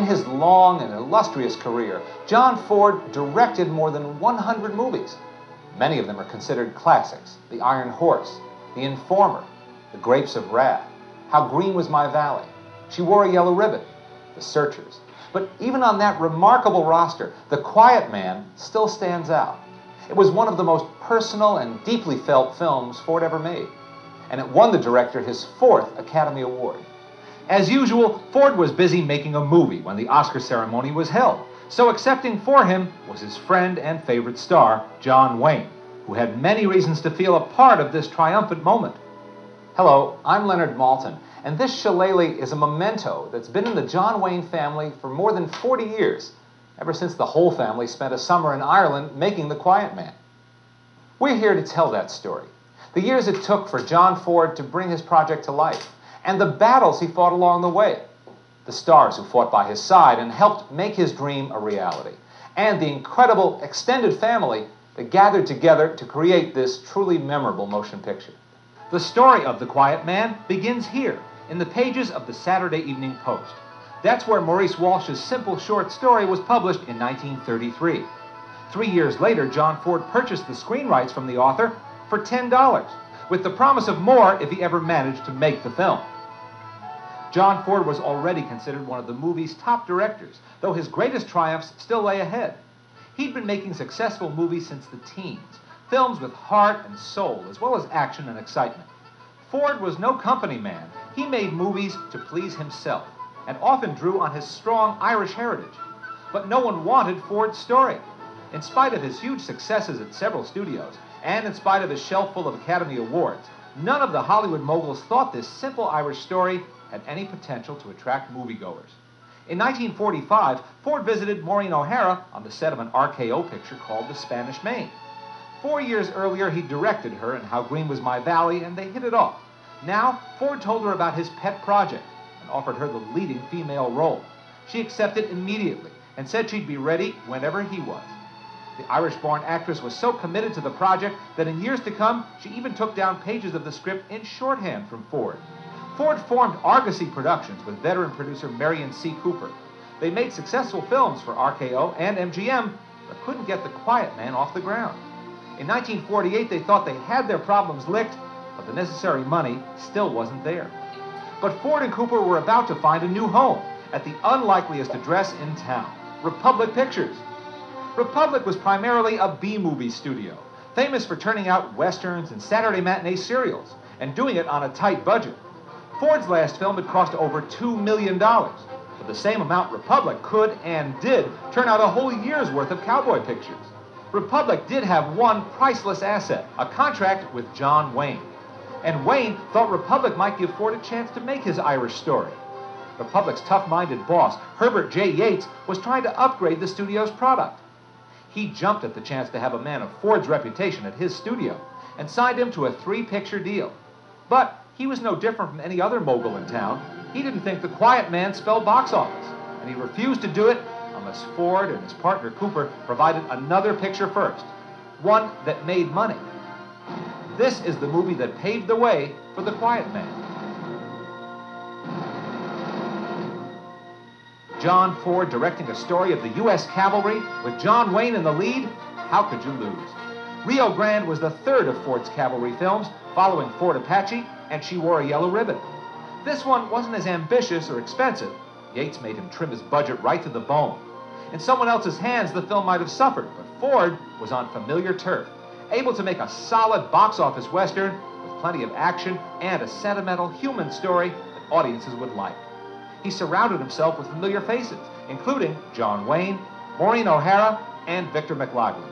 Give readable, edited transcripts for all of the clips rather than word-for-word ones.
his long and illustrious career, John Ford directed more than 100 movies. Many of them are considered classics: The Iron Horse, The Informer, The Grapes of Wrath, How Green Was My Valley, She Wore a Yellow Ribbon, The Searchers. But even on that remarkable roster, The Quiet Man still stands out. It was one of the most personal and deeply felt films Ford ever made, and it won the director his 4th Academy Award. As usual, Ford was busy making a movie when the Oscar ceremony was held, so accepting for him was his friend and favorite star, John Wayne, who had many reasons to feel a part of this triumphant moment. Hello, I'm Leonard Maltin, and this shillelagh is a memento that's been in the John Wayne family for more than 40 years, ever since the whole family spent a summer in Ireland making The Quiet Man. We're here to tell that story, the years it took for John Ford to bring his project to life, and the battles he fought along the way, the stars who fought by his side and helped make his dream a reality, and the incredible extended family that gathered together to create this truly memorable motion picture. The story of The Quiet Man begins here, in the pages of the Saturday Evening Post. That's where Maurice Walsh's simple short story was published in 1933. 3 years later, John Ford purchased the screen rights from the author for $10, with the promise of more if he ever managed to make the film. John Ford was already considered one of the movie's top directors, though his greatest triumphs still lay ahead. He'd been making successful movies since the teens, films with heart and soul, as well as action and excitement. Ford was no company man. He made movies to please himself, and often drew on his strong Irish heritage. But no one wanted Ford's story. In spite of his huge successes at several studios, and in spite of his shelf full of Academy Awards, none of the Hollywood moguls thought this simple Irish story had any potential to attract moviegoers. In 1945, Ford visited Maureen O'Hara on the set of an RKO picture called The Spanish Main. 4 years earlier, he directed her in How Green Was My Valley, and they hit it off. Now, Ford told her about his pet project and offered her the leading female role. She accepted immediately and said she'd be ready whenever he was. The Irish-born actress was so committed to the project that in years to come, she even took down pages of the script in shorthand from Ford. Ford formed Argosy Productions with veteran producer Marion C. Cooper. They made successful films for RKO and MGM, but couldn't get The Quiet Man off the ground. In 1948, they thought they had their problems licked, but the necessary money still wasn't there. But Ford and Cooper were about to find a new home at the unlikeliest address in town, Republic Pictures. Republic was primarily a B-movie studio, famous for turning out westerns and Saturday matinee serials, and doing it on a tight budget. Ford's last film had cost over $2 million. For the same amount, Republic could and did turn out a whole year's worth of cowboy pictures. Republic did have one priceless asset, a contract with John Wayne. And Wayne thought Republic might give Ford a chance to make his Irish story. Republic's tough-minded boss, Herbert J. Yates, was trying to upgrade the studio's product. He jumped at the chance to have a man of Ford's reputation at his studio and signed him to a 3-picture deal. But he was no different from any other mogul in town. He didn't think The Quiet Man spelled box office, and he refused to do it unless Ford and his partner Cooper provided another picture first, one that made money. This is the movie that paved the way for The Quiet Man. John Ford directing a story of the U.S. cavalry with John Wayne in the lead? How could you lose? Rio Grande was the third of Ford's cavalry films, following Fort Apache and She Wore a Yellow Ribbon. This one wasn't as ambitious or expensive. Yates made him trim his budget right to the bone. In someone else's hands, the film might have suffered, but Ford was on familiar turf, able to make a solid box office western with plenty of action and a sentimental human story that audiences would like. He surrounded himself with familiar faces, including John Wayne, Maureen O'Hara, and Victor McLaglen.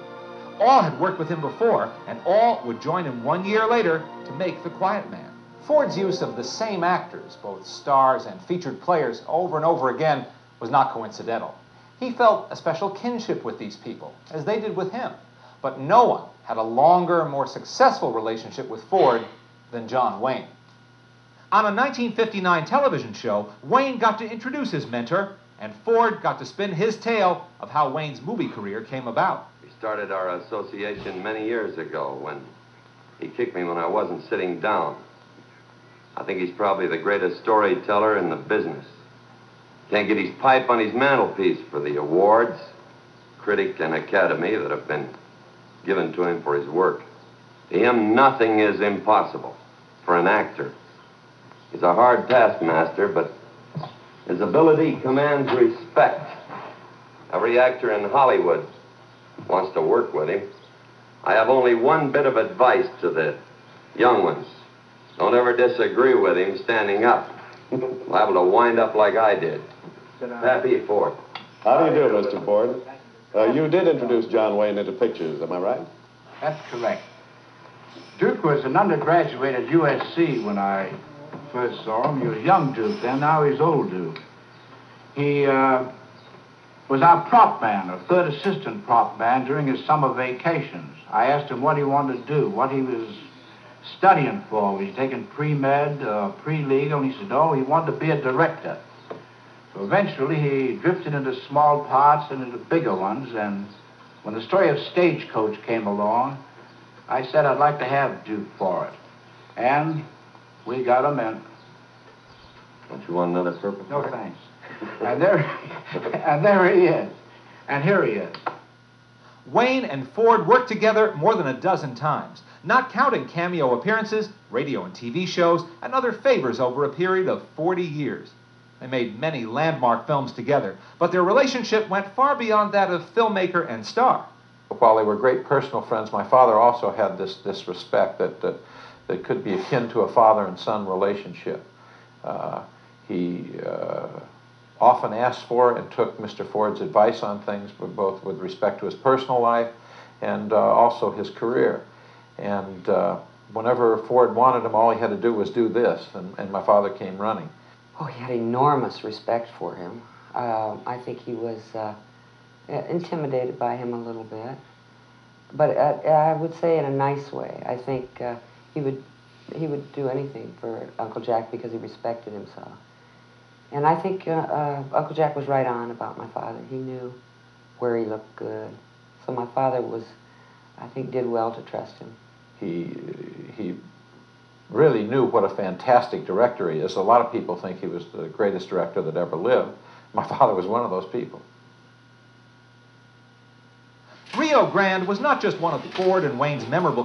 All had worked with him before, and all would join him 1 year later to make The Quiet Man. Ford's use of the same actors, both stars and featured players, over and over again was not coincidental. He felt a special kinship with these people, as they did with him. But no one had a longer, more successful relationship with Ford than John Wayne. On a 1959 television show, Wayne got to introduce his mentor, and Ford got to spin his tale of how Wayne's movie career came about. We started our association many years ago when he kicked me when I wasn't sitting down. I think he's probably the greatest storyteller in the business. Can't get his pipe on his mantelpiece for the awards, critic and academy, that have been given to him for his work. To him, nothing is impossible for an actor. He's a hard taskmaster, but his ability commands respect. Every actor in Hollywood wants to work with him. I have only one bit of advice to the young ones. Don't ever disagree with him standing up. Liable to wind up like I did. Pappy Ford. How do you do, Mr. Ford? You did introduce John Wayne into pictures, am I right? That's correct. Duke was an undergraduate at USC when I first saw him. He was young Duke then, now he's old Duke. He was our prop man, or third assistant prop man, during his summer vacations. I asked him what he wanted to do, what he was studying for. Was he taking pre-med, pre-legal? And he said, no, he wanted to be a director. So eventually he drifted into small parts and into bigger ones, and when the story of Stagecoach came along, I said I'd like to have Duke for it. And we got him in. Don't you want another purple? No, thanks. And there he is. And here he is. Wayne and Ford worked together more than a dozen times, not counting cameo appearances, radio and TV shows, and other favors over a period of 40 years. They made many landmark films together, but their relationship went far beyond that of filmmaker and star. While they were great personal friends, my father also had this respect that could be akin to a father and son relationship. He often asked for and took Mr. Ford's advice on things, both with respect to his personal life and also his career. And whenever Ford wanted him, all he had to do was do this, and my father came running. Oh, he had enormous respect for him. I think he was intimidated by him a little bit, but I would say in a nice way. I think he would do anything for Uncle Jack because he respected himself. And I think Uncle Jack was right on about my father. He knew where he looked good. So my father was, I think, did well to trust him. He really knew what a fantastic director he is. A lot of people think he was the greatest director that ever lived. My father was one of those people. Rio Grande was not just one of Ford and Wayne's memorable